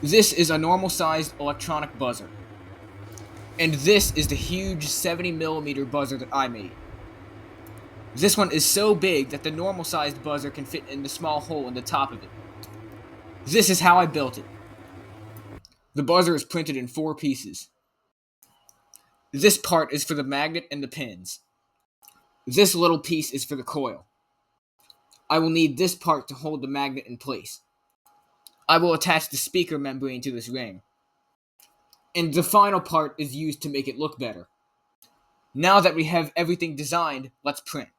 This is a normal-sized electronic buzzer. And this is the huge 70mm buzzer that I made. This one is so big that the normal-sized buzzer can fit in the small hole in the top of it. This is how I built it. The buzzer is printed in 4 pieces. This part is for the magnet and the pins. This little piece is for the coil. I will need this part to hold the magnet in place. I will attach the speaker membrane to this ring. And the final part is used to make it look better. Now that we have everything designed, let's print.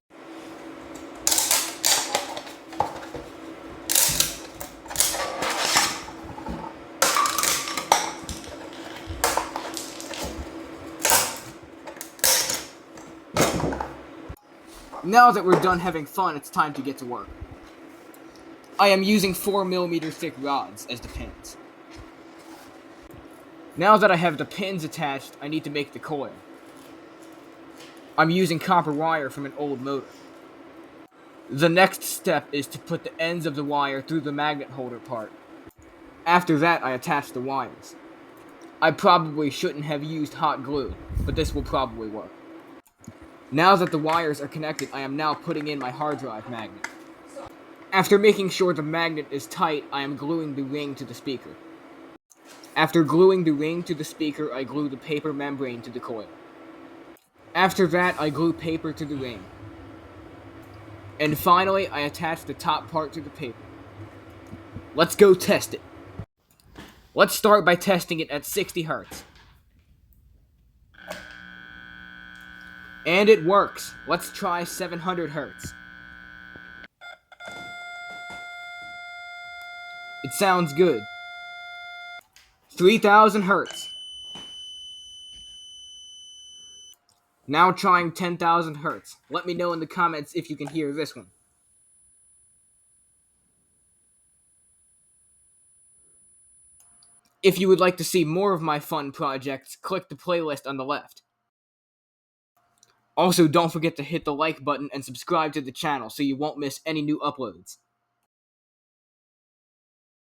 Now that we're done having fun, it's time to get to work. I am using 4mm thick rods as the pins. Now that I have the pins attached, I need to make the coil. I'm using copper wire from an old motor. The next step is to put the ends of the wire through the magnet holder part. After that, I attach the wires. I probably shouldn't have used hot glue, but this will probably work. Now that the wires are connected, I am now putting in my hard drive magnet. After making sure the magnet is tight, I am gluing the ring to the speaker. After gluing the ring to the speaker, I glue the paper membrane to the coil. After that, I glue paper to the ring. And finally, I attach the top part to the paper. Let's go test it. Let's start by testing it at 60 Hz. And it works. Let's try 700 Hz. It sounds good. 3000 Hz. Now trying 10,000 Hz. Let me know in the comments if you can hear this one. If you would like to see more of my fun projects, click the playlist on the left. Also, don't forget to hit the like button and subscribe to the channel so you won't miss any new uploads.